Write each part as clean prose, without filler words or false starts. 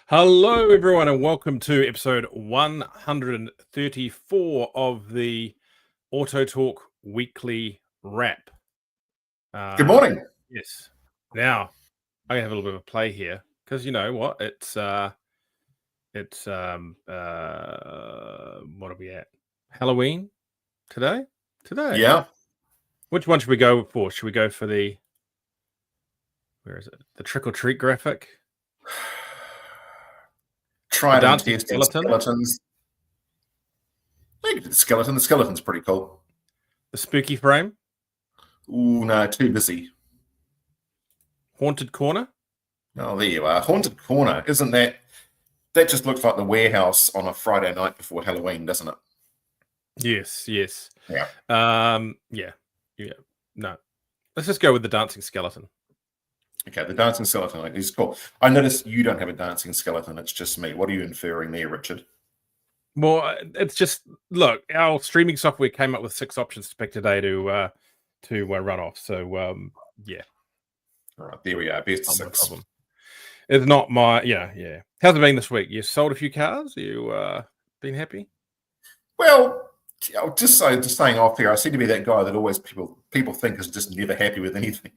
Hello, everyone, and welcome to episode 134 of the AutoTalk Weekly Wrap. Good morning. Yes. Now, I have a little bit of a play here because you know what? It's what are we at? Halloween today. Yeah. Which one should we go for? Should we go for the trick or treat graphic? Try The and dancing test skeleton? skeletons. Maybe the skeleton. The skeleton's pretty cool. The spooky frame? Ooh, no, too busy. Haunted corner? Oh, there you are. Haunted corner. Isn't that just looks like the warehouse on a Friday night before Halloween, doesn't it? Yes. Yeah. Yeah. No. Let's just go with the dancing skeleton. Okay, the dancing skeleton is cool. I notice you don't have a dancing skeleton. It's just me. What are you inferring there, Richard? Well, it's just look. Our streaming software came up with 6 options to pick today to run off. So yeah. All right, there we are. Best Not my 6. problem. It's not my yeah. How's it been this week? You sold a few cars. You been happy? Well, just saying off here, I seem to be that guy that always people think is just never happy with anything.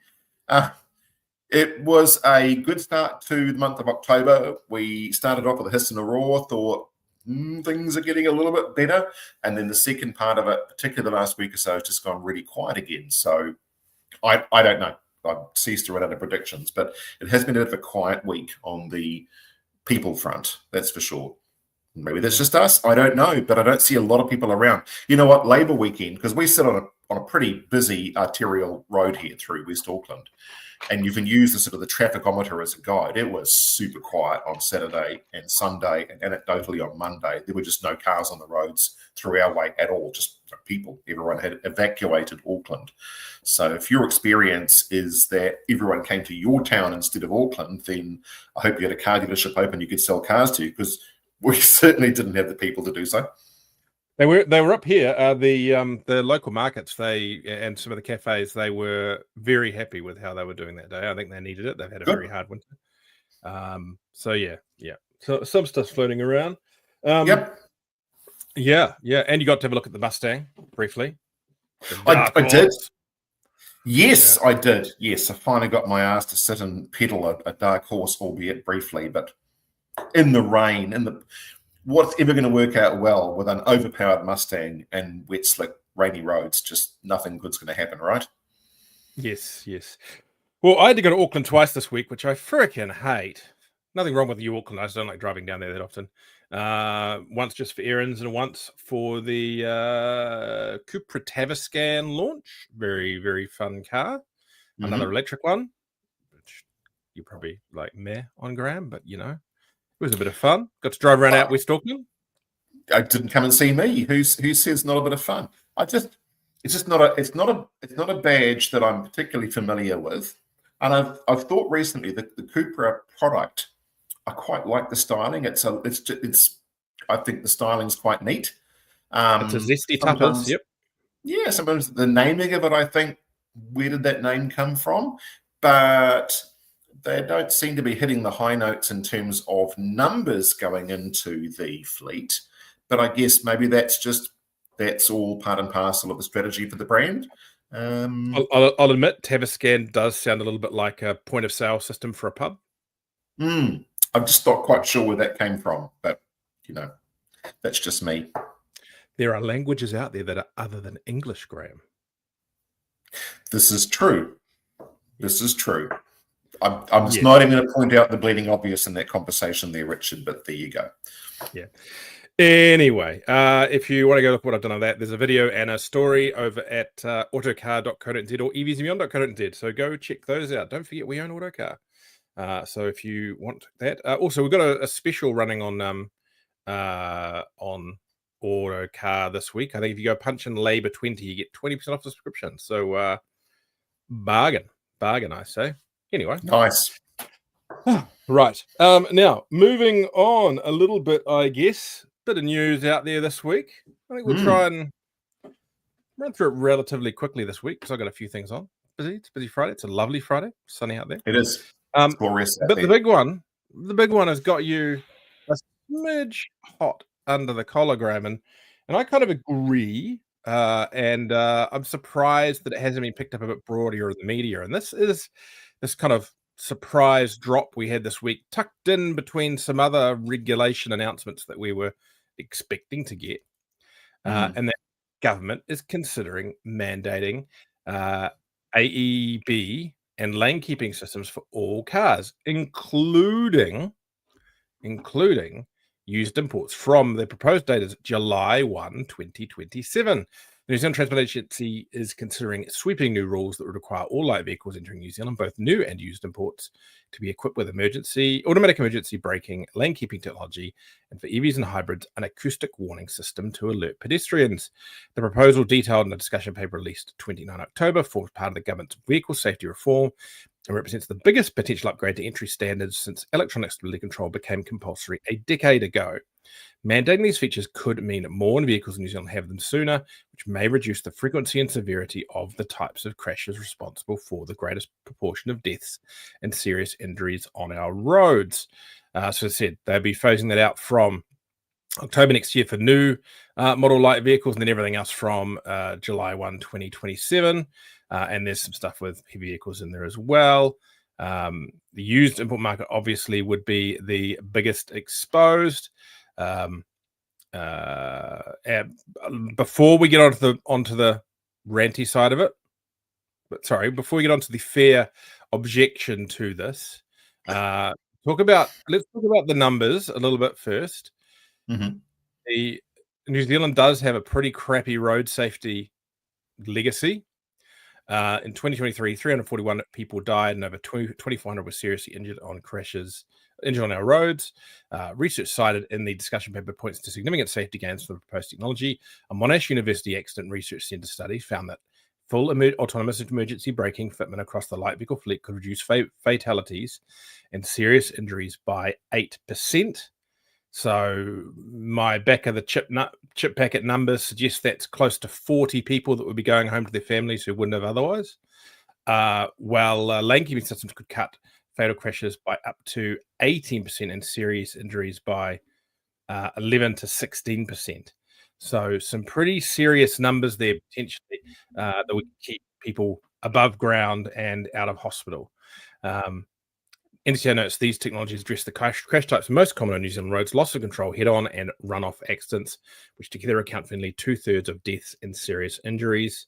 It was a good start to the month of October. We started off with a hiss and a roar, thought things are getting a little bit better. And then the second part of it, particularly the last week or so, has just gone really quiet again. So I don't know. I've ceased to run out of predictions, but it has been a bit of a quiet week on the people front, that's for sure. Maybe that's just us. I don't know, but I don't see a lot of people around. You know what? Labour weekend, because we sit on a pretty busy arterial road here through West Auckland, and you can use the sort of the trafficometer as a guide. It was super quiet on Saturday and Sunday, and anecdotally on Monday. There were just no cars on the roads through our way at all, just people. Everyone had evacuated Auckland. So if your experience is that everyone came to your town instead of Auckland, then I hope you had a car dealership open you could sell cars to, because we certainly didn't have the people to do so. They were up here. The local markets, and some of the cafes, they were very happy with how they were doing that day. I think they needed it. They've had a very hard winter. So yeah. So some stuff's floating around. Yep. Yeah. And you got to have a look at the Mustang briefly. I did. Yes, yeah. I did. Yes, I finally got my ass to sit and pedal a dark horse, albeit briefly, but in the rain, what's ever going to work out well with an overpowered Mustang and wet, slick, rainy roads? Just nothing good's going to happen, right? Yes. Well, I had to go to Auckland twice this week, which I freaking hate. Nothing wrong with you, Auckland. I just don't like driving down there that often. Once just for errands and once for the Cupra Taviscan launch. Very, very fun car. Another electric one, which you probably like meh on, Graeme, but you know. It was a bit of fun. Got to drive around out West Auckland. I didn't come and see me. Who says not a bit of fun? It's not a badge that I'm particularly familiar with. And I've thought recently that the Cupra product, I quite like the styling. I think the styling's quite neat. It's a zesty tuppers. Yep. Yeah, sometimes the naming of it, I think, where did that name come from? But they don't seem to be hitting the high notes in terms of numbers going into the fleet. But I guess maybe that's all part and parcel of the strategy for the brand. I'll admit, Taviscan does sound a little bit like a point of sale system for a pub. I'm just not quite sure where that came from, but you know, that's just me. There are languages out there that are other than English, Graeme. This is true. I'm just not even going to point out the bleeding obvious in that conversation there, Richard, but there you go. Yeah. Anyway, if you want to go look what I've done on that, there's a video and a story over at autocar.co.nz or evsbeyond.co.nz. So go check those out. Don't forget we own Autocar. So if you want that. Also, we've got a special running on Autocar this week. I think if you go punch in Labour 20, you get 20% off the subscription. So bargain, I say. Anyway. Nice. Right. Now, moving on a little bit, I guess. Bit of news out there this week. I think we'll try and run through it relatively quickly this week because I've got a few things on. It's busy Friday. It's a lovely Friday. Sunny out there. It is. It's glorious out but there. the big one the big one has got you a smidge hot under the collar, Graeme, and I kind of agree. And I'm surprised that it hasn't been picked up a bit broader in the media. And this is this kind of surprise drop we had this week, tucked in between some other regulation announcements that we were expecting to get. And the government is considering mandating AEB and lane keeping systems for all cars, including used imports from the proposed date is July 1, 2027. The New Zealand Transport Agency is considering sweeping new rules that would require all light vehicles entering New Zealand, both new and used imports, to be equipped with automatic emergency braking, lane keeping technology, and for EVs and hybrids, an acoustic warning system to alert pedestrians. The proposal, detailed in a discussion paper released 29 October, forms part of the government's vehicle safety reform and represents the biggest potential upgrade to entry standards since electronic stability control became compulsory a decade ago. Mandating these features could mean more vehicles in New Zealand have them sooner, which may reduce the frequency and severity of the types of crashes responsible for the greatest proportion of deaths and serious injuries on our roads. So as I said, they'll be phasing that out from October next year for new model light vehicles, and then everything else from July 1, 2027. And there's some stuff with heavy vehicles in there as well. The used import market obviously would be the biggest exposed. Before we get onto the ranty side of it, before we get onto the fair objection to this, let's talk about the numbers a little bit first. The New Zealand does have a pretty crappy road safety legacy. In 2023, 341 people died and over 2,400 were seriously injured on our roads. Research cited in the discussion paper points to significant safety gains from the proposed technology. A Monash University Accident Research Centre study found that full autonomous emergency braking fitment across the light vehicle fleet could reduce fatalities and serious injuries by 8%. So my back of the chip packet numbers suggest that's close to 40 people that would be going home to their families who wouldn't have otherwise. While lane keeping systems could cut fatal crashes by up to 18% and serious injuries by 11 to 16%. So some pretty serious numbers there potentially that would keep people above ground and out of hospital. NCA notes these technologies address the crash types most common on New Zealand roads: loss of control, head-on and run-off accidents, which together account for nearly 2/3 of deaths and serious injuries.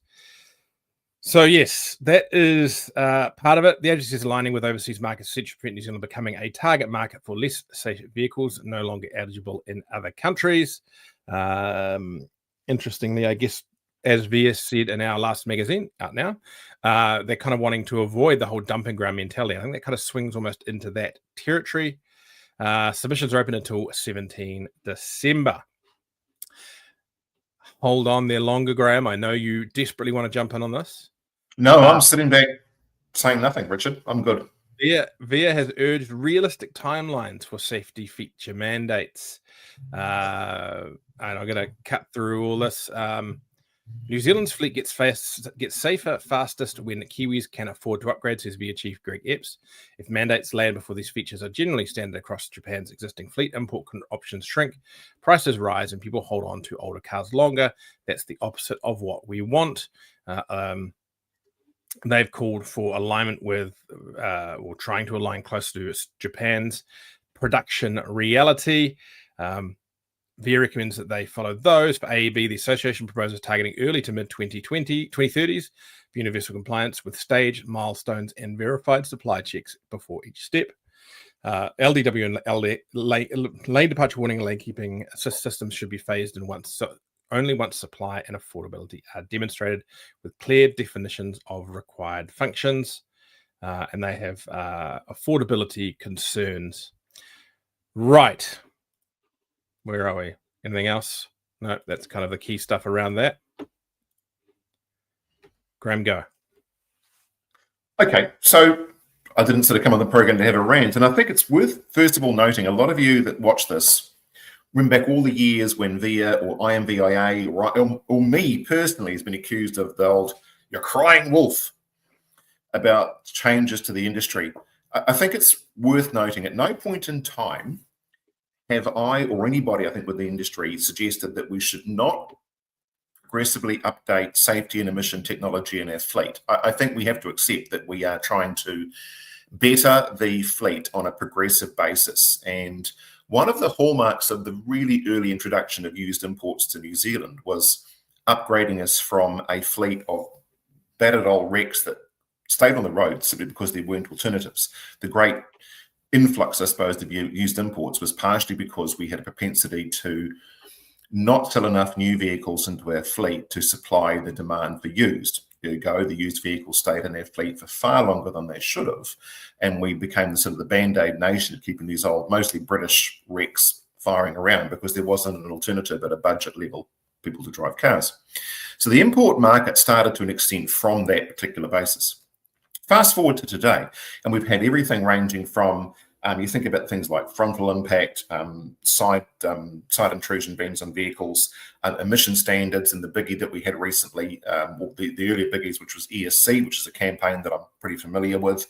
So yes, that is part of it. The agency is aligning with overseas markets, essentially prevent New Zealand becoming a target market for less safe vehicles, no longer eligible in other countries. Interestingly, I guess, as VS said in our last magazine out now, they're kind of wanting to avoid the whole dumping ground mentality. I think that kind of swings almost into that territory. Submissions are open until 17 December. Hold on there longer, Graeme. I know you desperately want to jump in on this. No, I'm sitting back saying nothing, Richard. I'm good. VIA has urged realistic timelines for safety feature mandates. And I'm going to cut through all this. New Zealand's fleet gets safer fastest when Kiwis can afford to upgrade, says VIA Chief Greg Epps. If mandates land before these features are generally standard across Japan's existing fleet, import options shrink, prices rise, and people hold on to older cars longer. That's the opposite of what we want. They've called for alignment with, or trying to align close to Japan's production reality. VIA recommends that they follow those. For AEB, the association proposes targeting early to mid-2030s for universal compliance with staged milestones and verified supply checks before each step. LDW and lane departure warning and lane keeping systems should be phased in only once supply and affordability are demonstrated with clear definitions of required functions. And they have affordability concerns. Right. Where are we? Anything else? No, that's kind of the key stuff around that. Graeme, go. Okay, so I didn't sort of come on the program to have a rant, and I think it's worth, first of all, noting a lot of you that watch this remember back all the years when VIA or IMVIA or me personally has been accused of the old "you're crying wolf" about changes to the industry. I think it's worth noting at no point in time have I or anybody, I think, with the industry suggested that we should not progressively update safety and emission technology in our fleet. I think we have to accept that we are trying to better the fleet on a progressive basis. And one of the hallmarks of the really early introduction of used imports to New Zealand was upgrading us from a fleet of battered old wrecks that stayed on the road simply because there weren't alternatives. The great influx, I suppose, of used imports was partially because we had a propensity to not sell enough new vehicles into our fleet to supply the demand for used. Ergo, the used vehicles stayed in our fleet for far longer than they should have, and we became the sort of the band-aid nation of keeping these old, mostly British wrecks firing around because there wasn't an alternative at a budget level for people to drive cars. So the import market started to an extent from that particular basis. Fast forward to today, and we've had everything ranging from you think about things like frontal impact, side intrusion bans on vehicles, emission standards, and the biggie that we had recently, the earlier biggies, which was ESC, which is a campaign that I'm pretty familiar with.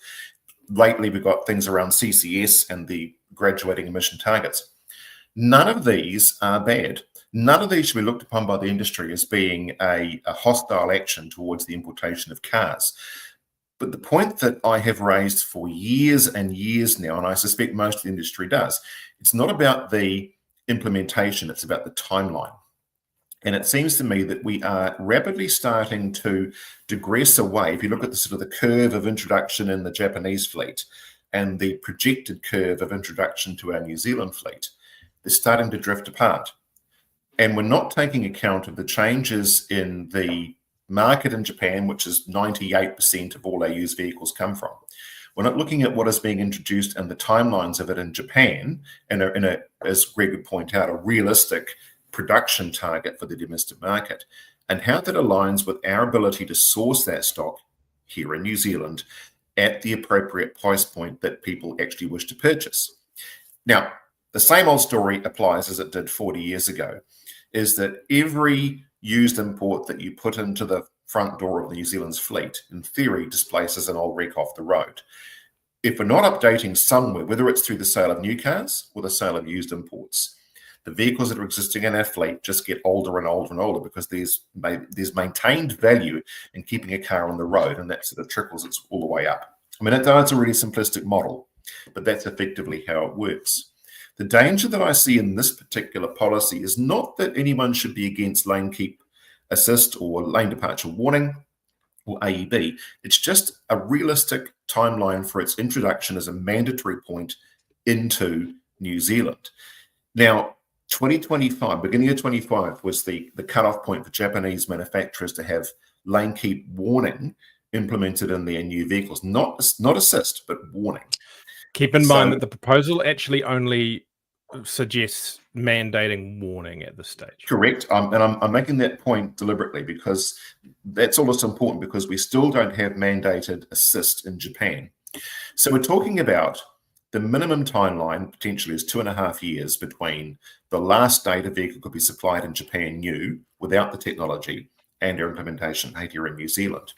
Lately, we've got things around CCS and the graduating emission targets. None of these are bad. None of these should be looked upon by the industry as being a hostile action towards the importation of cars. But the point that I have raised for years and years now, and I suspect most of the industry does, it's not about the implementation, it's about the timeline. And it seems to me that we are rapidly starting to digress away. If you look at the sort of the curve of introduction in the Japanese fleet and the projected curve of introduction to our New Zealand fleet, they're starting to drift apart. And we're not taking account of the changes in the market in Japan, which is 98% of all our used vehicles come from. We're not looking at what is being introduced and the timelines of it in Japan, and as Greg would point out, a realistic production target for the domestic market, and how that aligns with our ability to source that stock here in New Zealand at the appropriate price point that people actually wish to purchase. Now, the same old story applies as it did 40 years ago, is that every used import that you put into the front door of the New Zealand's fleet, in theory, displaces an old wreck off the road. If we're not updating somewhere, whether it's through the sale of new cars or the sale of used imports, the vehicles that are existing in our fleet just get older and older and older because there's maintained value in keeping a car on the road, and that sort of trickles it all the way up. I mean, it's a really simplistic model, but that's effectively how it works. The danger that I see in this particular policy is not that anyone should be against lane keep assist or lane departure warning or AEB. It's just a realistic timeline for its introduction as a mandatory point into New Zealand. Now, 2025, beginning of 25, was the cutoff point for Japanese manufacturers to have lane keep warning implemented in their new vehicles. Not assist, but warning. Keep in mind that the proposal actually only suggests mandating warning at this stage. Correct. I'm making that point deliberately because that's all that's important, because we still don't have mandated assist in Japan. So we're talking about the minimum timeline potentially is 2.5 years between the last date a vehicle could be supplied in Japan new without the technology and our implementation here in New Zealand.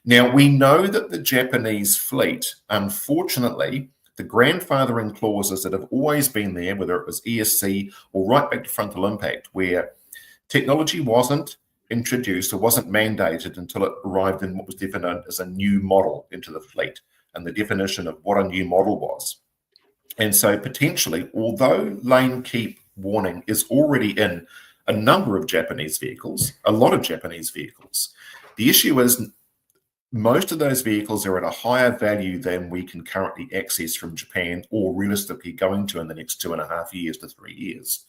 Now, we know that the Japanese fleet, unfortunately, the grandfathering clauses that have always been there, whether it was ESC or right back to frontal impact, where technology wasn't introduced or wasn't mandated until it arrived in what was defined as a new model into the fleet, and the definition of what a new model was. And so potentially, although lane keep warning is already in a number of Japanese vehicles, a lot of Japanese vehicles, the issue is most of those vehicles are at a higher value than we can currently access from Japan or realistically going to in the next 2.5 years to 3 years.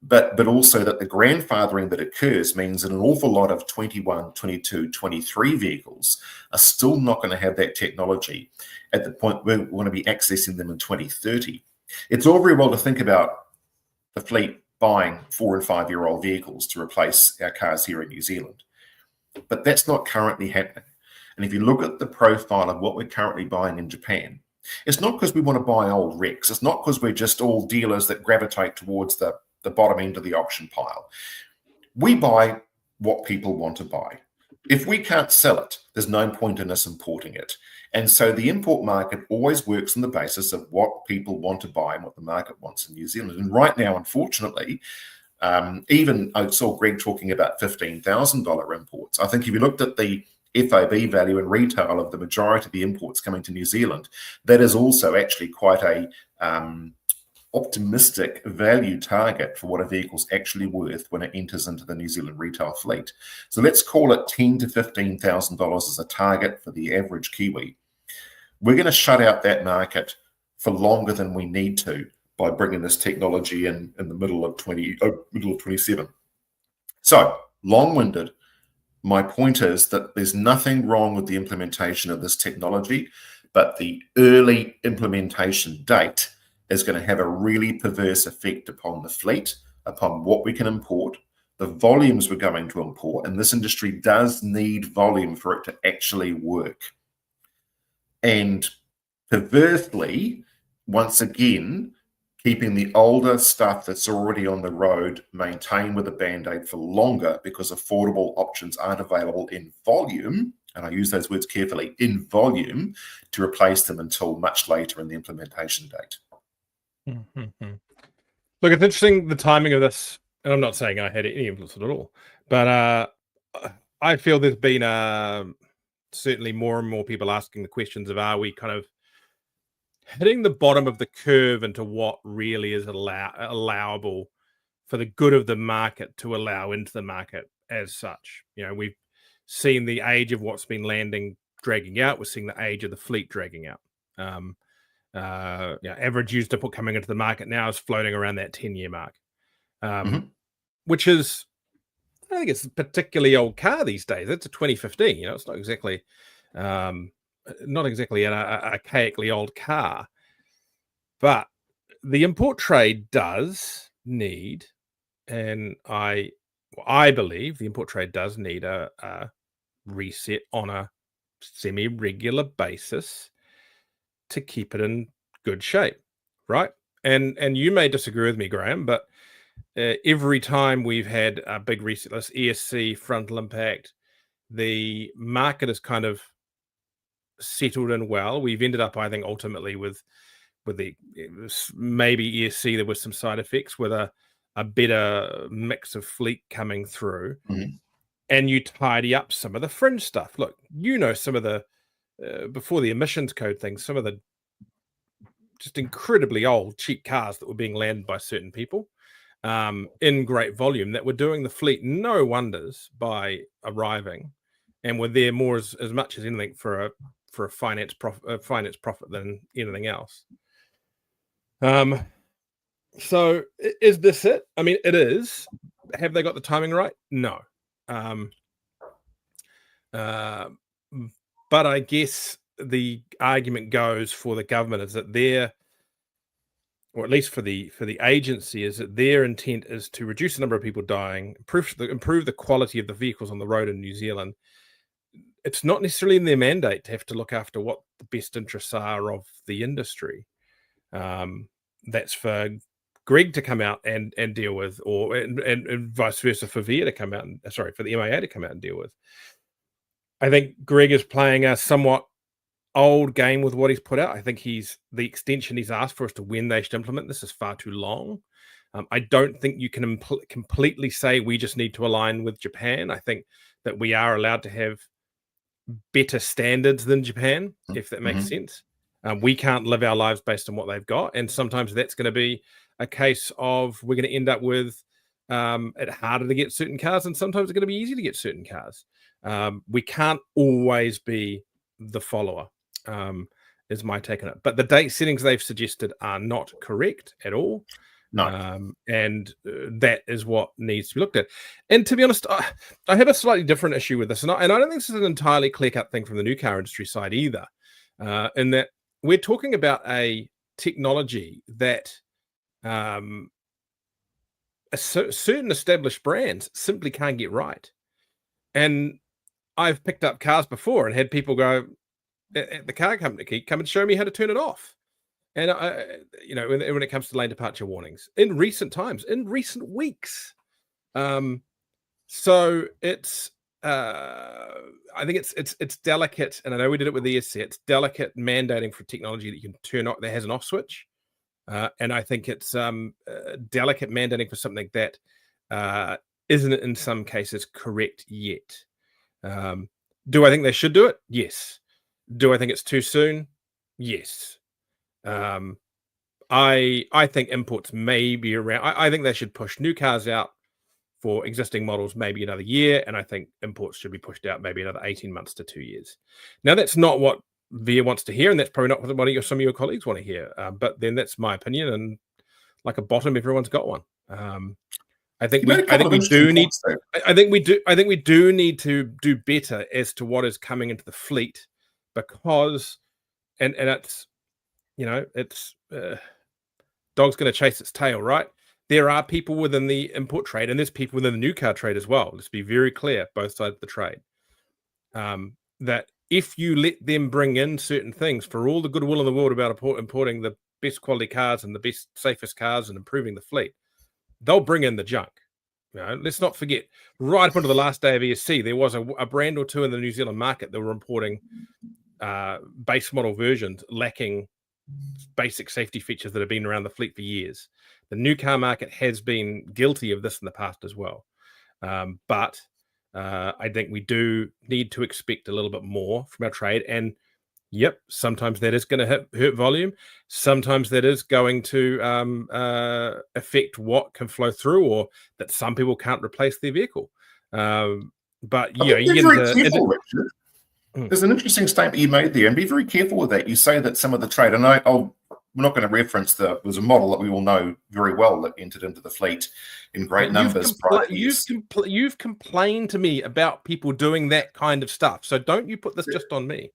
But also that the grandfathering that occurs means that an awful lot of 21, 22, 23 vehicles are still not going to have that technology at the point where we want to be accessing them in 2030. It's all very well to think about the fleet buying 4 and 5 year old vehicles to replace our cars here in New Zealand, but that's not currently happening. And if you look at the profile of what we're currently buying in Japan, it's not because we want to buy old wrecks. It's not because we're just all dealers that gravitate towards the bottom end of the auction pile. We buy what people want to buy. If we can't sell it, there's no point in us importing it. And so the import market always works on the basis of what people want to buy and what the market wants in New Zealand. And right now, unfortunately, even I saw Greg talking about $15,000 imports. I think if you looked at the FOB value and retail of the majority of the imports coming to New Zealand, that is also actually quite a optimistic value target for what a vehicle's actually worth when it enters into the New Zealand retail fleet. So let's call it $10,000 to $15,000 as a target for the average Kiwi. We're going to shut out that market for longer than we need to by bringing this technology in the middle of 27. So long-winded. My point is that there's nothing wrong with the implementation of this technology, but the early implementation date is going to have a really perverse effect upon the fleet, upon what we can import, the volumes we're going to import, and this industry does need volume for it to actually work. And perversely, once again, keeping the older stuff that's already on the road maintained with a Band-Aid for longer because affordable options aren't available in volume, and I use those words carefully, in volume, to replace them until much later in the implementation date. Mm-hmm. Look, it's interesting the timing of this, and I'm not saying I had any influence at all, but I feel there's been certainly more and more people asking the questions of, are we kind of hitting the bottom of the curve into what really is allowable for the good of the market to allow into the market as such. We've seen the age of what's been landing dragging out. We're seeing the age of the fleet dragging out. Average used input coming into the market now is floating around that 10-year mark, which is, I think it's a particularly old car these days. It's a 2015. It's not exactly an archaically old car, but the import trade does need, and I believe the import trade does need a reset on a semi-regular basis to keep it in good shape, right? And you may disagree with me, Graeme, but every time we've had a big reset, this ESC, frontal impact, the market has kind of settled in well. We've ended up, I think, ultimately with maybe ESC, there was some side effects with a better mix of fleet coming through, and you tidy up some of the fringe stuff. Look, some of the before the emissions code things, some of the just incredibly old, cheap cars that were being landed by certain people in great volume that were doing the fleet no wonders by arriving, and were there more as much as anything for a finance profit than anything else. So is this it? I mean, it is. Have they got the timing right? No. But I guess the argument goes for the government is that or at least for the agency, is that their intent is to reduce the number of people dying, improve the quality of the vehicles on the road in New Zealand. It's not necessarily in their mandate to have to look after what the best interests are of the industry. That's for Greg to come out and deal with, and vice versa for VIA to come out for the MIA to come out and deal with. I think Greg is playing a somewhat old game with what he's put out. I think the extension he's asked for as to when they should implement this is far too long. I don't think you can completely say we just need to align with Japan. I think that we are allowed to have better standards than Japan, if that makes sense. We can't live our lives based on what they've got, and sometimes that's going to be a case of we're going to end up with it harder to get certain cars, and sometimes it's going to be easy to get certain cars. We can't always be the follower, is my take on it. But the date settings they've suggested are not correct at all. No. And that is what needs to be looked at. And to be honest, I have a slightly different issue with this, and I don't think this is an entirely clear-cut thing from the new car industry side either, in that we're talking about a technology that certain established brands simply can't get right. And I've picked up cars before and had people go at the car company, come and show me how to turn it off. And when it comes to lane departure warnings in recent times, in recent weeks. So it's I think it's delicate, and I know we did it with the ESC. It's delicate mandating for technology that you can turn off that has an off switch, and I think it's delicate mandating for something that isn't in some cases correct yet. Do I think they should do it? Yes. Do I think it's too soon? Yes. I think imports may be around. I think they should push new cars out for existing models maybe another year, and I think imports should be pushed out maybe another 18 months to 2 years. Now, that's not what VIA wants to hear, and that's probably not what some of your colleagues want to hear. But then that's my opinion, and like a bottom, everyone's got one. I think we do need to do better as to what is coming into the fleet, because and it's it's dog's going to chase its tail, right? There are people within the import trade, and there's people within the new car trade as well. Let's be very clear, both sides of the trade. That if you let them bring in certain things, for all the goodwill in the world about importing the best quality cars and the best, safest cars and improving the fleet, they'll bring in the junk. Let's not forget, right up until the last day of ESC, there was a brand or two in the New Zealand market that were importing base model versions lacking basic safety features that have been around the fleet for years. The new car market has been guilty of this in the past as well. But I think we do need to expect a little bit more from our trade. And yep, sometimes that is going to hurt volume. Sometimes that is going to affect what can flow through, or that some people can't replace their vehicle. But yeah, you get into Richard. There's an interesting statement you made there, and be very careful with that. You say that some of the trade, and we're not going to reference there's a model that we all know very well that entered into the fleet in great numbers. You've complained to me about people doing that kind of stuff, so don't you put this just on me.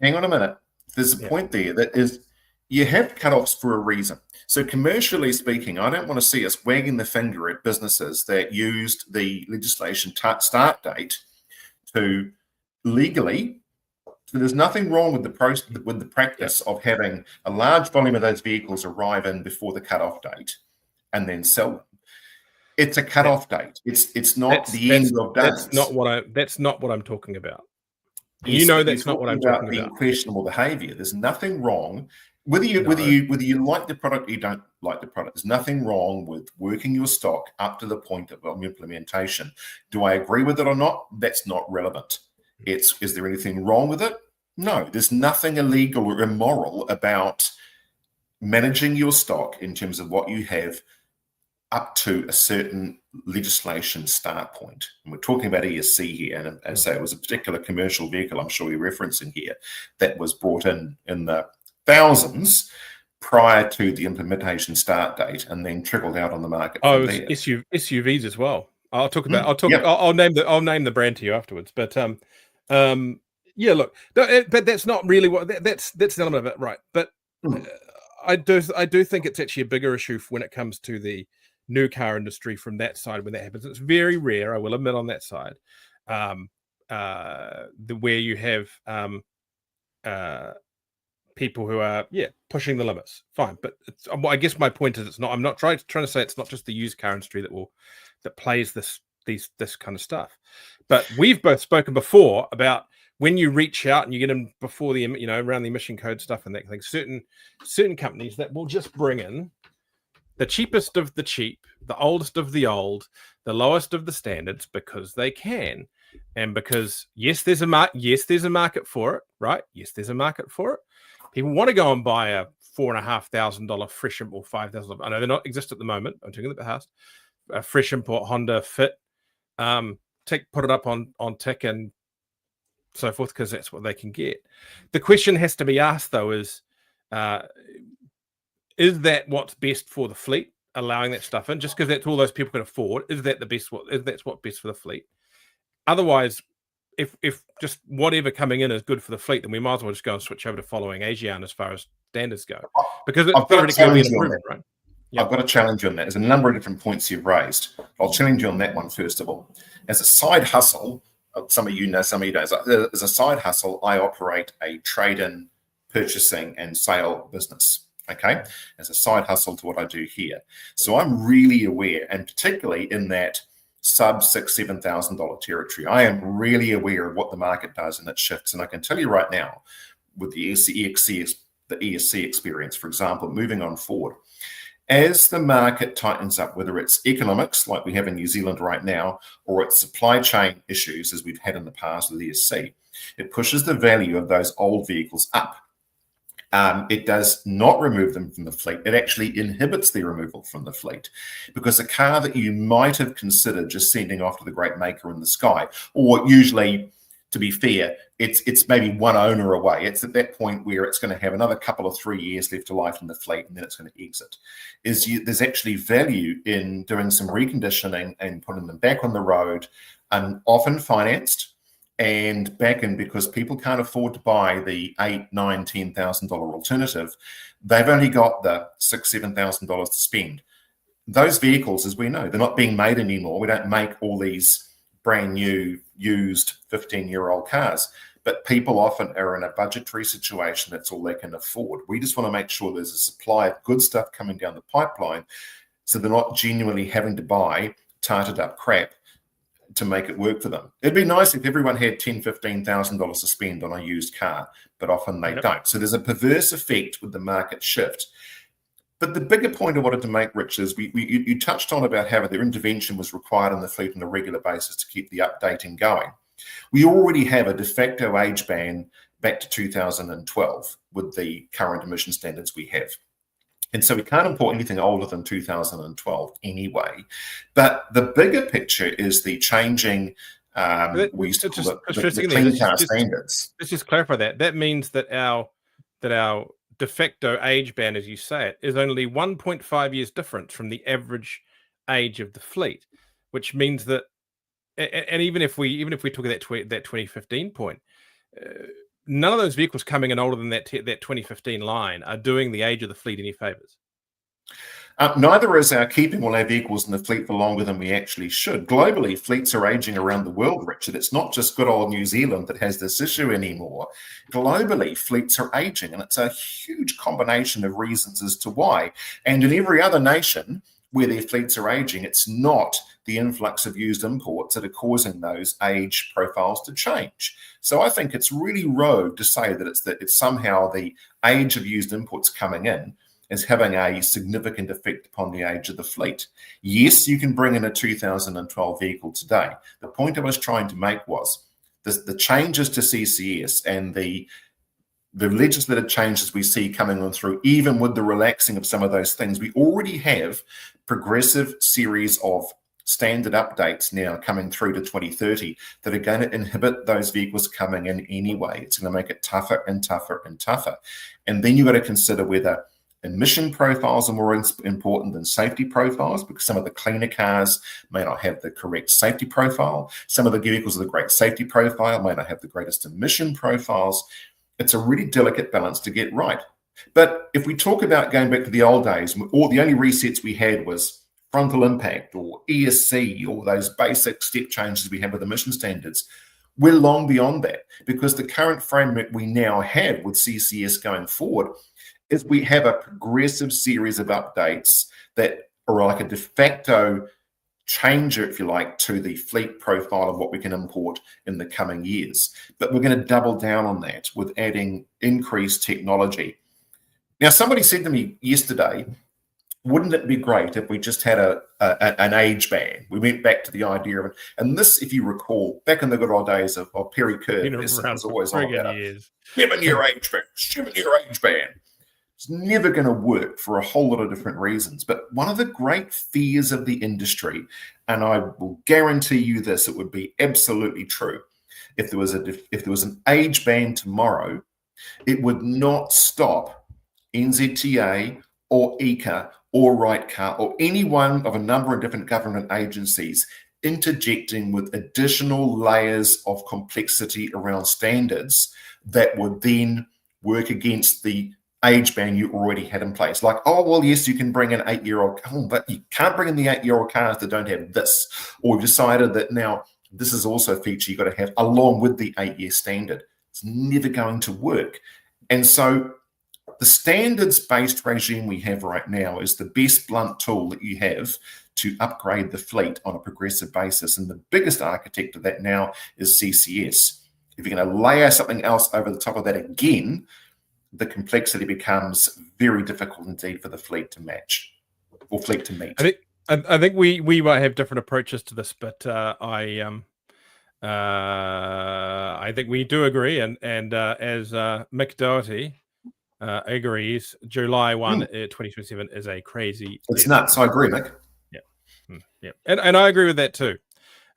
Hang on a minute. There's a point there that is, you have cutoffs for a reason. So commercially speaking, I don't want to see us wagging the finger at businesses that used the legislation start date to legally. So there's nothing wrong with the practice of having a large volume of those vehicles arrive in before the cutoff date and then sell them. It's a cutoff date. It's not the end of days. That's not what I'm talking about. That's not what I'm talking about. Questionable behavior. There's nothing wrong whether you like the product or you don't like the product. There's nothing wrong with working your stock up to the point of implementation. Do I agree with it or not? That's not relevant. Is there anything wrong with it? No, there's nothing illegal or immoral about managing your stock in terms of what you have up to a certain legislation start point. And we're talking about ESC here, and so it was a particular commercial vehicle, I'm sure you're referencing here, that was brought in the thousands prior to the implementation start date, and then trickled out on the market. Oh, it was SUVs as well. I'll name the brand to you afterwards. But yeah, look, but that's not really what that's an element of it, right? But I do think it's actually a bigger issue when it comes to the new car industry from that side. When that happens, it's very rare, I will admit, on that side, where you have people who are pushing the limits. Fine, but I guess my point is, it's not. I'm not trying to say it's not just the used car industry that plays this kind of stuff. But we've both spoken before about when you reach out and you get them before the around the emission code stuff and that thing. Certain companies that will just bring in the cheapest of the cheap, the oldest of the old, the lowest of the standards, because they can, and because there's a market for it, right? Yes, there's a market for it. People want to go and buy a $4,500 fresh import, $5,000. I know they're not exist at the moment. I'm talking about the past. A fresh import Honda Fit, put it up on tick and so forth, because that's what they can get. The question has to be asked, though, is that what's best for the fleet, allowing that stuff in, just because that's all those people can afford? Is that what's best for the fleet? Otherwise, if just whatever coming in is good for the fleet, then we might as well just go and switch over to following ASEAN as far as standards go, because it's already going to be an improvement, right? Yep. I've got a challenge on that. There's a number of different points you've raised. I'll challenge you on that one first of all. As a side hustle, some of you know, some of you don't. As a side hustle, I operate a trade-in purchasing and sale business. Okay, as a side hustle to what I do here. So I'm really aware, and particularly in that sub $6,000-7,000 territory. I am really aware of what the market does and it shifts. And I can tell you right now, with the ESC experience, for example, moving on forward, as the market tightens up, whether it's economics like we have in New Zealand right now, or it's supply chain issues as we've had in the past with ESC, it pushes the value of those old vehicles up. It does not remove them from the fleet. It actually inhibits their removal from the fleet, because a car that you might have considered just sending off to the great maker in the sky, or usually, to be fair, it's maybe one owner away. It's at that point where it's going to have another couple of 3 years left to life in the fleet, and then it's going to exit. There's actually value in doing some reconditioning and putting them back on the road, and often financed, and back in, because people can't afford to buy the $8,000, $9,000, $10,000 alternative. They've only got the $6,000, $7,000 to spend. Those vehicles, as we know, they're not being made anymore. We don't make all these brand new, used 15-year-old cars, but people often are in a budgetary situation. That's all they can afford. We just want to make sure there's a supply of good stuff coming down the pipeline, so they're not genuinely having to buy tarted up crap to make it work for them. It'd be nice if everyone had $10,000, $15,000 to spend on a used car, but often they don't. So there's a perverse effect with the market shift. But the bigger point I wanted to make, Rich, is you touched on about how their intervention was required in the fleet on a regular basis to keep the updating going. We already have a de facto age ban back to 2012 with the current emission standards we have. And so we can't import anything older than 2012 anyway. But the bigger picture is the changing, we used to call it the clean car standards. Let's just clarify that. That means that our de facto age ban, as you say it, is only 1.5 years different from the average age of the fleet, which means that, and even if we took that 2015 point, none of those vehicles coming in older than that 2015 line are doing the age of the fleet any favors. Neither is our keeping all our vehicles in the fleet for longer than we actually should. Globally, fleets are aging around the world, Richard. It's not just good old New Zealand that has this issue anymore. Globally, fleets are aging, and it's a huge combination of reasons as to why. And in every other nation where their fleets are aging, it's not the influx of used imports that are causing those age profiles to change. So I think it's really rogue to say that it's somehow the age of used imports coming in is having a significant effect upon the age of the fleet. Yes, you can bring in a 2012 vehicle today. The point I was trying to make was the changes to CCS and the legislative changes we see coming on through, even with the relaxing of some of those things, we already have progressive series of standard updates now coming through to 2030 that are going to inhibit those vehicles coming in anyway. It's going to make it tougher and tougher and tougher. And then you've got to consider whether emission profiles are more important than safety profiles, because some of the cleaner cars may not have the correct safety profile. Some of the vehicles with a great safety profile may not have the greatest emission profiles. It's a really delicate balance to get right. But if we talk about going back to the old days, or the only resets we had was frontal impact or ESC or those basic step changes we have with emission standards, we're long beyond that, because the current framework we now have with CCS going forward is we have a progressive series of updates that are like a de facto changer, if you like, to the fleet profile of what we can import in the coming years. But we're going to double down on that with adding increased technology. Now, somebody said to me yesterday, wouldn't it be great if we just had an age ban? We went back to the idea of it. And this, if you recall, back in the good old days of Perry Kerr, was always on about a 7-year age ban, 7-year age ban. It's never going to work for a whole lot of different reasons. But one of the great fears of the industry, and I will guarantee you this, it would be absolutely true. If there was an age ban tomorrow, it would not stop NZTA or ECA or RightCar or any one of a number of different government agencies interjecting with additional layers of complexity around standards that would then work against the age ban you already had in place. Like, oh, well, yes, you can bring in 8-year-old, but you can't bring in the 8-year-old cars that don't have this. Or we've decided that now this is also a feature you've got to have along with the 8-year standard. It's never going to work. And so The standards-based regime we have right now is the best blunt tool that you have to upgrade the fleet on a progressive basis. And the biggest architect of that now is CCS. If you're going to layer something else over the top of that again, the complexity becomes very difficult indeed for the fleet to match or fleet to meet. I think we might have different approaches to this, but I think we do agree, and as Mick Doherty agrees, July 1, 2027 is a crazy. It's nuts. I agree, Mick. Yeah, and I agree with that too.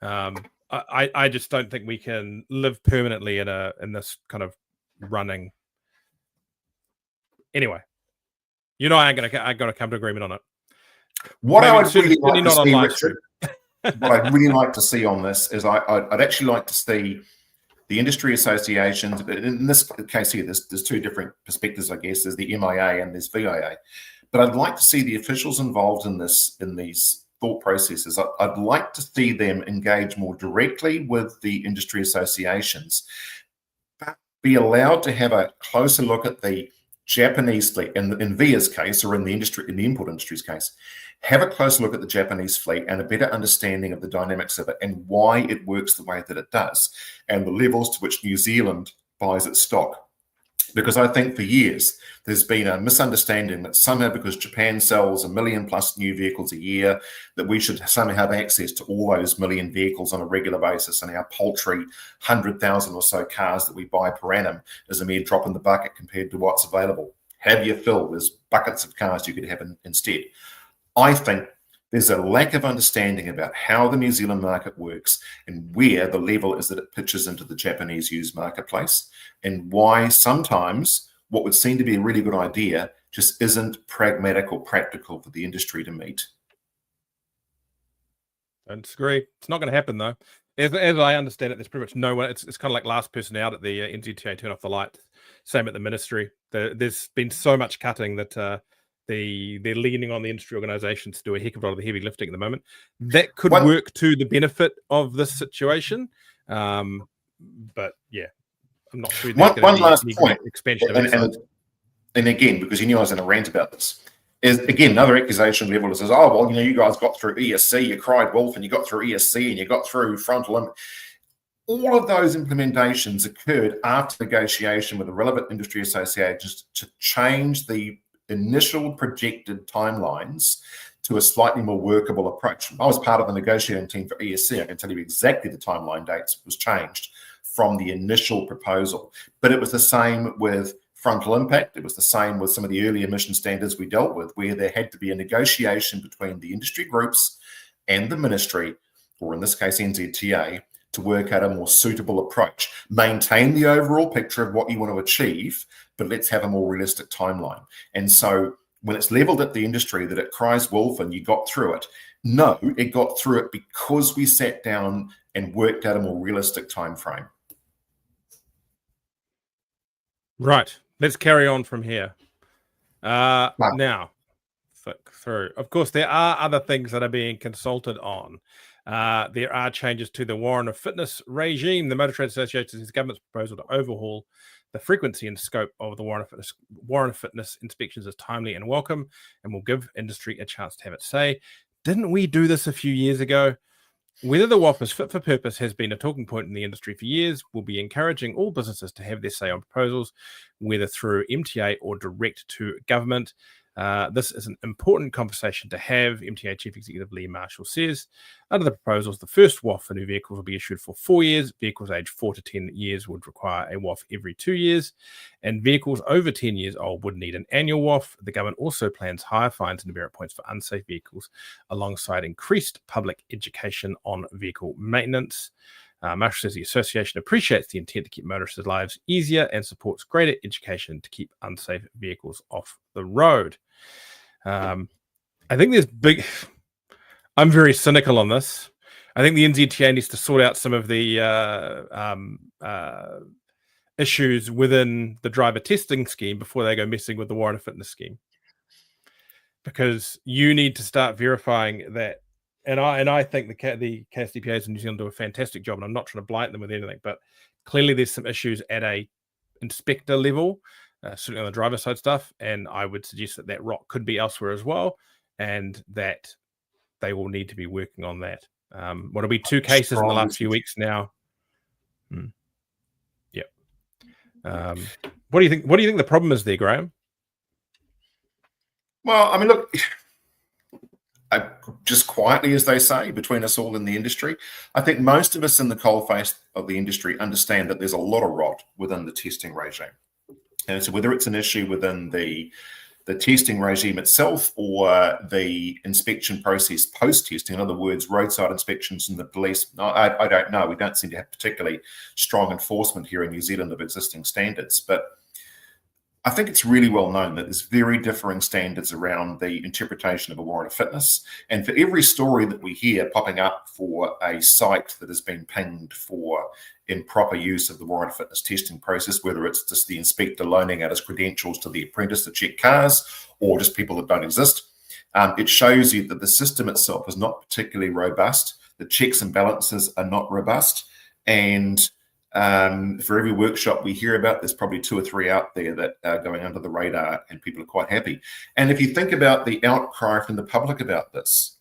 I just don't think we can live permanently in this kind of running. Anyway, you know, I got to come to agreement on it. What I would really like to see, Richard, what I'd really like to see on this is I'd actually like to see the industry associations. In this case here, there's two different perspectives, I guess. There's the MIA and there's VIA. But I'd like to see the officials involved in these thought processes. I'd like to see them engage more directly with the industry associations, but be allowed to have a closer look at the Japanese fleet, in VIA's case, or in the import industry's case, have a closer look at the Japanese fleet and a better understanding of the dynamics of it and why it works the way that it does, and the levels to which New Zealand buys its stock. Because I think for years there's been a misunderstanding that somehow because Japan sells 1 million plus new vehicles a year, that we should somehow have access to all those million vehicles on a regular basis, and our paltry 100,000 or so cars that we buy per annum is a mere drop in the bucket compared to what's available. Have your fill. There's buckets of cars you could have instead. I think there's a lack of understanding about how the New Zealand market works and where the level is that it pitches into the Japanese used marketplace, and why sometimes what would seem to be a really good idea just isn't pragmatic or practical for the industry to meet. I disagree. It's not going to happen, though. As I understand it, there's pretty much no one. It's kind of like last person out at the NZTA turn off the lights. Same at the ministry. There's been so much cutting that they're leaning on the industry organisations to do a heck of a lot of the heavy lifting at the moment. That could work to the benefit of this situation. But yeah, I'm not sure. One last point. Expansion of and again, because you knew I was in a rant about this, is again another accusation level that says, oh, well, you guys got through ESC, you cried wolf, and you got through ESC, and you got through frontal. All of those implementations occurred after negotiation with the relevant industry associations to change the initial projected timelines to a slightly more workable approach. I was part of the negotiating team for ESC. I can tell you exactly the timeline dates was changed from the initial proposal. But it was the same with frontal impact. It was the same with some of the early emission standards we dealt with, where there had to be a negotiation between the industry groups and the ministry, or in this case, NZTA, to work out a more suitable approach. Maintain the overall picture of what you want to achieve, but let's have a more realistic timeline. And so when it's leveled at the industry that it cries wolf and you got through it, no, it got through it because we sat down and worked out a more realistic time frame. Right. Let's carry on from here. Now, flick through. Of course, there are other things that are being consulted on. There are changes to the warrant of fitness regime. The Motor Trade Association is the government's proposal to overhaul the frequency and scope of the warrant of fitness inspections is timely and welcome, and will give industry a chance to have its say. Didn't we do this a few years ago? Whether the WOF is fit for purpose has been a talking point in the industry for years. We'll be encouraging all businesses to have their say on proposals, whether through MTA or direct to government. This is an important conversation to have, MTA Chief Executive Lee Marshall says. Under the proposals, the first WOF for new vehicles will be issued for 4 years. Vehicles aged 4 to 10 years would require a WOF every 2 years, and vehicles over 10 years old would need an annual WOF. The government also plans higher fines and demerit points for unsafe vehicles, alongside increased public education on vehicle maintenance. Marshall says the association appreciates the intent to keep motorists' lives easier and supports greater education to keep unsafe vehicles off the road. I think there's big... I'm very cynical on this. I think the NZTA needs to sort out some of the issues within the driver testing scheme before they go messing with the warrant of fitness scheme. Because you need to start verifying that. And I think the KSDPAs in New Zealand do a fantastic job, and I'm not trying to blight them with anything, but clearly there's some issues at a inspector level certainly on the driver side stuff. And I would suggest that rot could be elsewhere as well, and that they will need to be working on that. What'll be 2 cases in the last few weeks now. Yep. What do you think? What do you think the problem is there, Graeme? Well, I mean, look, just quietly, as they say, between us all in the industry, I think most of us in the coalface of the industry understand that there's a lot of rot within the testing regime. And so whether it's an issue within the testing regime itself or the inspection process post-testing, in other words, roadside inspections and the police, I don't know. We don't seem to have particularly strong enforcement here in New Zealand of existing standards. But I think it's really well known that there's very differing standards around the interpretation of a warrant of fitness. And for every story that we hear popping up for a site that has been pinged for improper use of the warrant of fitness testing process, whether it's just the inspector loaning out his credentials to the apprentice to check cars or just people that don't exist, it shows you that the system itself is not particularly robust. The checks and balances are not robust. And for every workshop we hear about, there's probably 2 or 3 out there that are going under the radar and people are quite happy. And if you think about the outcry from the public about this,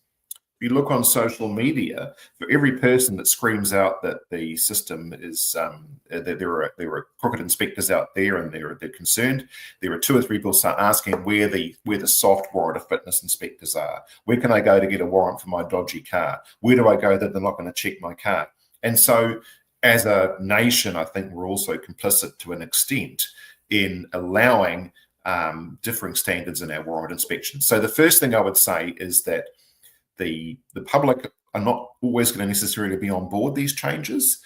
if you look on social media, for every person that screams out that the system is, that there are crooked inspectors out there and they're concerned, there are 2 or 3 people start asking where the soft warrant of fitness inspectors are. Where can I go to get a warrant for my dodgy car? Where do I go that they're not going to check my car? And so, as a nation, I think we're also complicit to an extent in allowing differing standards in our warrant inspections. So the first thing I would say is that the public are not always going to necessarily be on board these changes,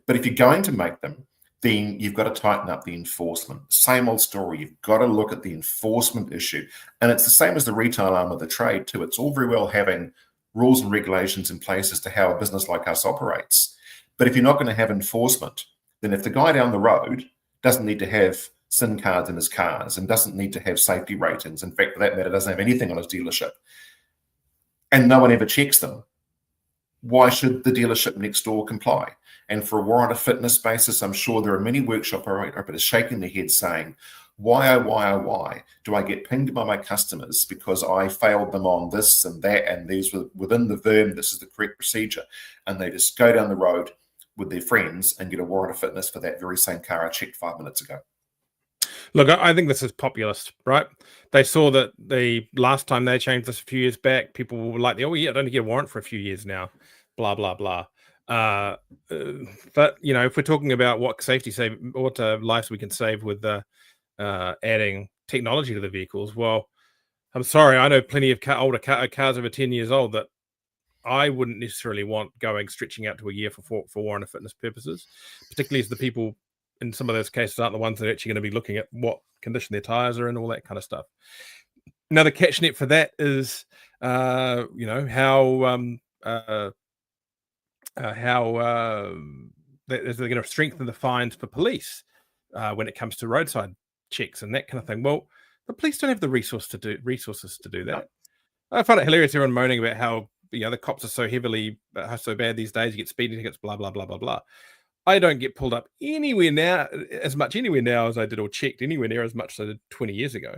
but if you're going to make them, then you've got to tighten up the enforcement. Same old story. You've got to look at the enforcement issue. And it's the same as the retail arm of the trade too. It's all very well having rules and regulations in place as to how a business like us operates. But if you're not going to have enforcement, then if the guy down the road doesn't need to have SIN cards in his cars and doesn't need to have safety ratings, in fact, for that matter, doesn't have anything on his dealership, and no one ever checks them, why should the dealership next door comply? And for a warrant of fitness basis, I'm sure there are many workshop operators shaking their heads saying, why do I get pinged by my customers because I failed them on this and that, and these were within the VERM, this is the correct procedure, and they just go down the road with their friends and get a warrant of fitness for that very same car I checked 5 minutes ago. Look, I think this is populist, right? They saw that the last time they changed this a few years back, people were like, oh yeah, I don't get a warrant for a few years now, blah, blah, blah. But, you know, if we're talking about what lives we can save with adding technology to the vehicles, well, I'm sorry, I know plenty of older cars over 10 years old that I wouldn't necessarily want stretching out to a year for warrant of fitness purposes, particularly as the people in some of those cases aren't the ones that are actually going to be looking at what condition their tires are in, all that kind of stuff. Now, the catch net for that is, you know, how they're going to strengthen the fines for police when it comes to roadside checks and that kind of thing. Well, the police don't have the resources to do that. I find it hilarious everyone moaning about how, you know, the cops are so bad these days. You get speeding tickets, blah blah blah blah blah. I don't get pulled up anywhere now as I did, or checked anywhere near as much as I did 20 years ago.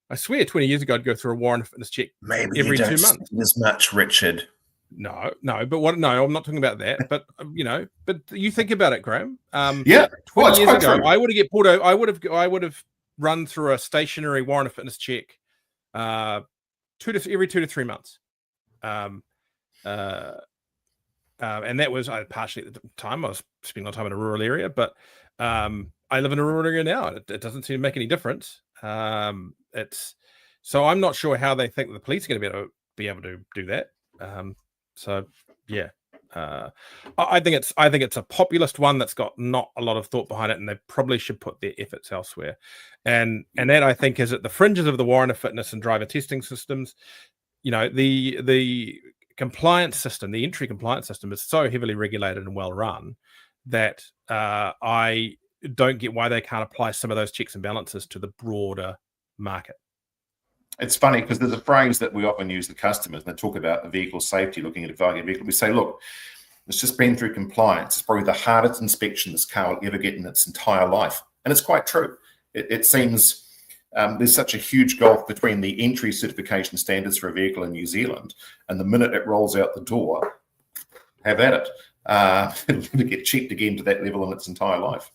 I swear 20 years ago I'd go through a warrant of fitness check every 2 months. As much, Richard. No, but what? No, I'm not talking about that. But you know, but you think about it, Graeme. Yeah, 20 years ago, I would have get pulled over. I would have run through a stationary warrant of fitness check, every 2 to 3 months. And that was partially at the time I was spending a lot of time in a rural area, but I live in a rural area now, and it doesn't seem to make any difference. So I'm not sure how they think the police are going to be able to do that. So yeah, I think it's a populist one that's got not a lot of thought behind it, and they probably should put their efforts elsewhere. And that, I think, is at the fringes of the warrant of fitness and driver testing systems. You know, the compliance system, the entry compliance system, is so heavily regulated and well run that I don't get why they can't apply some of those checks and balances to the broader market. It's funny because there's a phrase that we often use to customers, and they talk about the vehicle safety, looking at a vehicle. We say, look, it's just been through compliance. It's probably the hardest inspection this car will ever get in its entire life. And it's quite true. It seems there's such a huge gulf between the entry certification standards for a vehicle in New Zealand and the minute it rolls out the door, have at it. It'll never get checked again to that level in its entire life.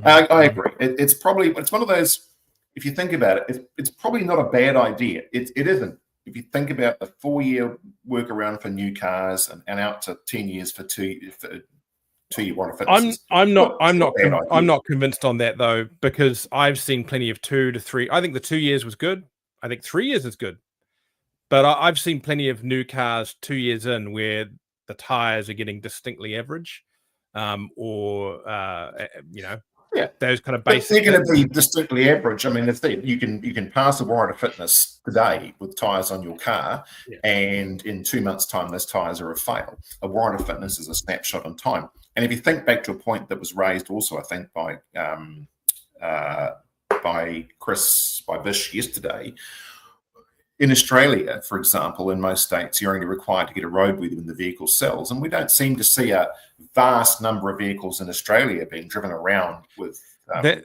I agree. It's one of those, if you think about it, it's probably not a bad idea. It isn't. If you think about the 4-year workaround for new cars and out to 10 years for two-year warranty fitnesses. I'm not convinced on that though, because I've seen plenty of 2 to 3. I think the 2 years was good. I think 3 years is good, but I've seen plenty of new cars 2 years in where the tires are getting distinctly average, or those kind of basic. They're going to be distinctly average. I mean, you can pass a warranty fitness today with tires on your car, and in 2 months' time, those tires are a fail. A warranty fitness is a snapshot in time. And if you think back to a point that was raised also, I think by Vish yesterday, in Australia, for example, in most states, you're only required to get a roadworthy when the vehicle sells, and we don't seem to see a vast number of vehicles in Australia being driven around with. I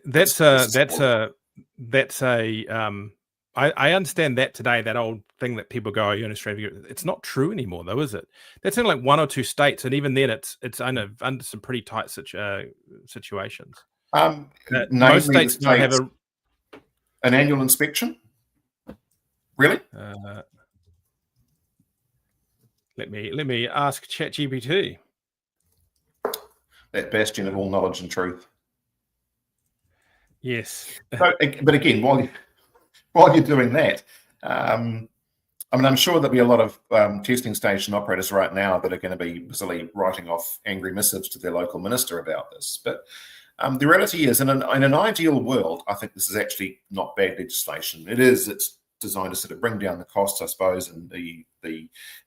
understand that today. That old thing that people go, "You're in Australia." It's not true anymore, though, is it? That's in like 1 or 2 states, and even then, it's under some pretty tight situations. Most states don't have an annual inspection. Really? Let me ask ChatGPT. That bastion of all knowledge and truth. Yes. But again, while you're doing that, I'm sure there'll be a lot of testing station operators right now that are going to be busily writing off angry missives to their local minister about this. But the reality is, in an ideal world, I think this is actually not bad legislation. It's designed to sort of bring down the costs, I suppose, and the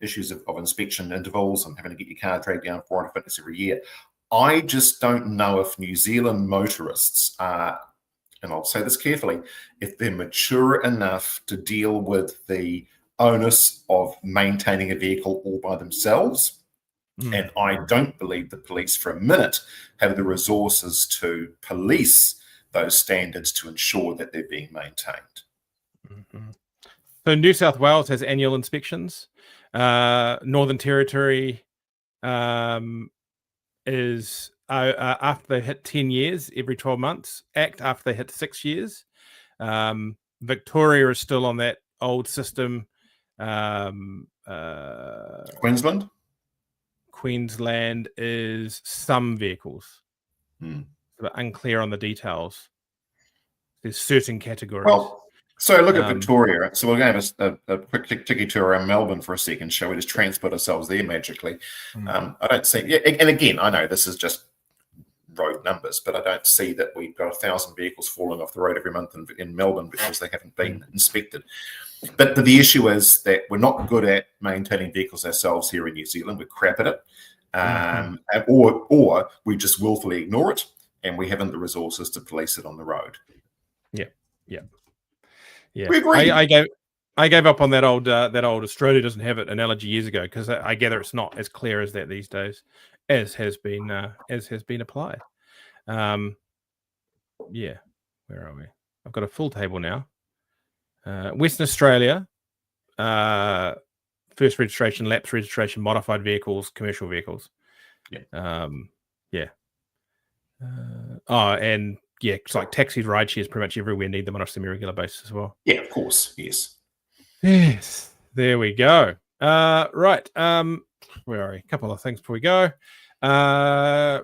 issues of inspection intervals and having to get your car dragged down for warranty fitness every year. I just don't know if New Zealand motorists are, and I'll say this carefully, if they're mature enough to deal with the onus of maintaining a vehicle all by themselves. And I don't believe the police for a minute have the resources to police those standards to ensure that they're being maintained. So New South Wales has annual inspections. Northern Territory is after they hit 10 years, every 12 months. ACT after they hit 6 years. Victoria is still on that old system. Queensland is some vehicles. But unclear on the details. There's certain categories. Well, so look at Victoria. So we're going to have a quick ticky tour around Melbourne for a second. Shall we just transport ourselves there magically? I don't see. And again, I know this is just road numbers, but I don't see that we've got 1,000 vehicles falling off the road every month in Melbourne because they haven't been inspected. But the issue is that we're not good at maintaining vehicles ourselves here in New Zealand. We're crap at it, or we just willfully ignore it, and we haven't the resources to police it on the road. Yeah. I gave up on that old Australia doesn't have it analogy years ago because I gather it's not as clear as that these days, as has been applied. Where are we? I've got a full table now. Western Australia, first registration, lapse registration, modified vehicles, commercial vehicles. It's like taxis, ride shares, pretty much everywhere need them on a semi-regular basis as well. Yeah, of course. Yes. There we go. Right. Where are we? A couple of things before we go.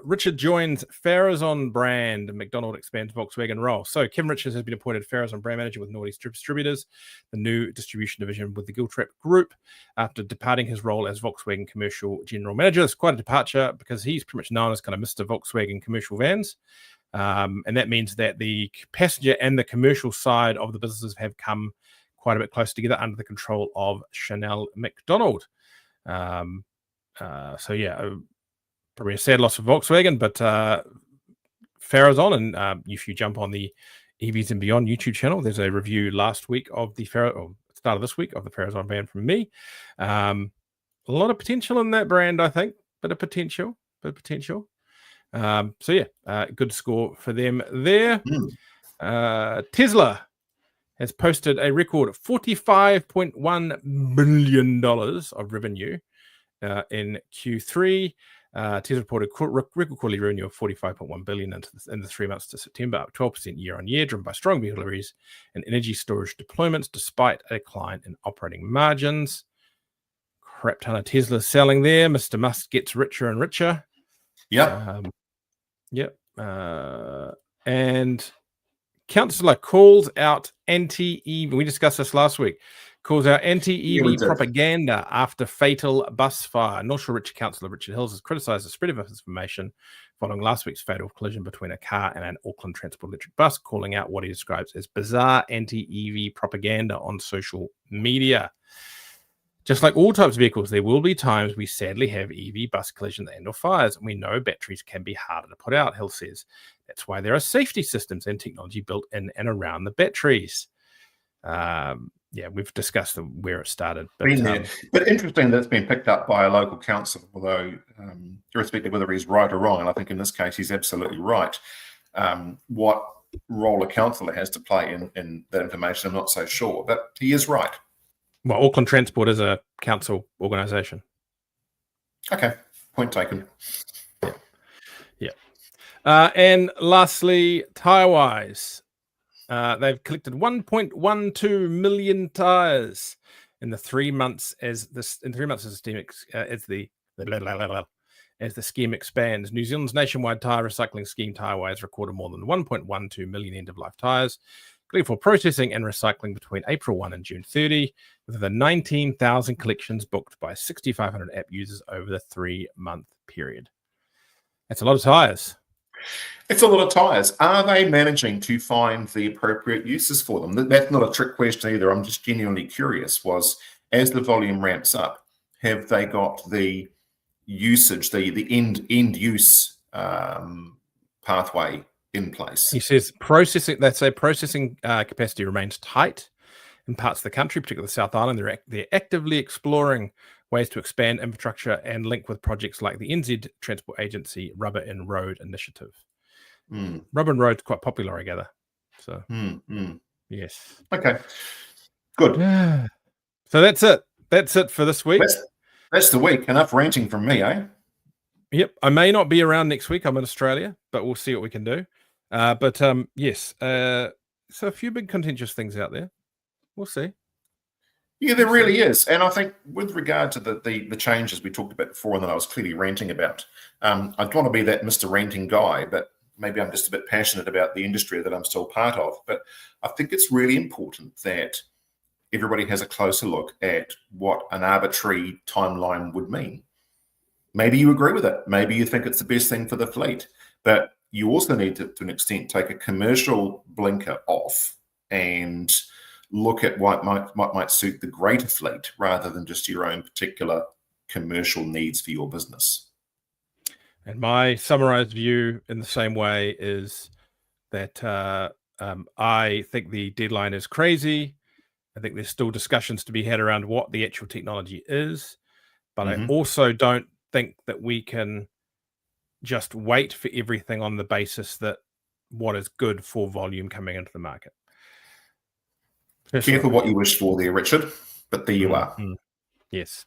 Richard joins Farazon brand. McDonald expands Volkswagen role. So Kevin Richards has been appointed Farazon brand manager with Nordic Distributors, the new distribution division with the Giltrap Group, after departing his role as Volkswagen commercial general manager. It's quite a departure because he's pretty much known as kind of Mr. Volkswagen commercial vans. And that means that the passenger and the commercial side of the businesses have come quite a bit closer together under the control of Chanel McDonald. Probably a sad loss for Volkswagen, but Farazon, and if you jump on the EVs and Beyond YouTube channel, there's a review last week of the start of this week of the Farazon van from me. A lot of potential in that brand, I think, but potential. Good score for them there. Tesla has posted a record of $45.1 billion of revenue in Q3. Tesla reported record quarterly revenue of $45.1 billion in the 3 months to September, up 12% year on year, driven by strong vehicle deliveries and energy storage deployments, despite a decline in operating margins. Crap ton of Tesla selling there. Mr. Musk gets richer and richer. Yep. And Councillor calls out anti-EV. We discussed this last week. Calls out anti-EV propaganda after fatal bus fire. North Shore Councillor Richard Hills has criticised the spread of misinformation following last week's fatal collision between a car and an Auckland Transport electric bus, calling out what he describes as bizarre anti-EV propaganda on social media. Just like all types of vehicles, there will be times we sadly have EV bus collisions and or fires, and we know batteries can be harder to put out, Hill says. That's why there are safety systems and technology built in and around the batteries. We've discussed where it started. But interesting that it's been picked up by a local council, although irrespective of whether he's right or wrong, and I think in this case he's absolutely right. What role a councillor has to play in that information, I'm not so sure, but he is right. Well, Auckland Transport is a council organisation. Okay, point taken. Yeah. And lastly, TyreWise. They've collected 1.12 million tyres in the 3 months as the scheme expands. New Zealand's nationwide tyre recycling scheme, TyreWise, recorded more than 1.12 million end-of-life tyres, including for processing and recycling between April 1 and June 30, with the 19,000 collections booked by 6,500 app users over the 3-month period. That's a lot of tyres. It's a lot of tyres. Are they managing to find the appropriate uses for them? That's not a trick question either. I'm just genuinely curious, as the volume ramps up, have they got the usage, the end use pathway in place? He says processing capacity remains tight in parts of the country, particularly the South Island. They're actively exploring ways to expand infrastructure and link with projects like the NZ Transport Agency Rubber in Road initiative. Rubber and Road's quite popular, I gather. So, yes. Okay, good. So that's it. That's it for this week. That's the week. Enough ranting from me, eh? Yep. I may not be around next week. I'm in Australia, but we'll see what we can do. Yes. So a few big contentious things out there. We'll see. Yeah, there really is. And I think with regard to the changes we talked about before and that I was clearly ranting about, I don't want to be that Mr. Ranting guy, but maybe I'm just a bit passionate about the industry that I'm still part of. But I think it's really important that everybody has a closer look at what an arbitrary timeline would mean. Maybe you agree with it. Maybe you think it's the best thing for the fleet. But you also need to an extent, take a commercial blinker off and look at what might suit the greater fleet rather than just your own particular commercial needs for your business. And my summarized view in the same way is that I think the deadline is crazy. I think there's still discussions to be had around what the actual technology is. But I also don't think that we can just wait for everything on the basis that what is good for volume coming into the market. Careful what you wish for there, Richard, but there you are. Yes.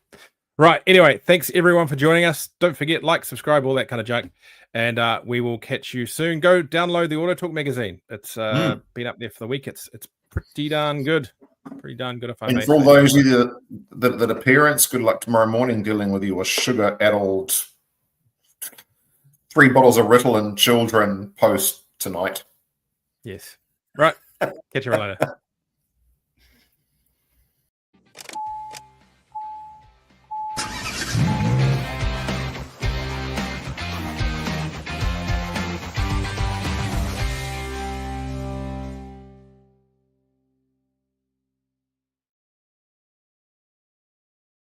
Right. Anyway, thanks everyone for joining us. Don't forget, like, subscribe, all that kind of junk. And we will catch you soon. Go download the AutoTalk magazine. It's been up there for the week. It's pretty darn good. Pretty darn good, if I may say. And for all those of you that are parents, good luck tomorrow morning dealing with your sugar-addled 3 bottles of Ritalin children post tonight. Yes. Right. Catch you later.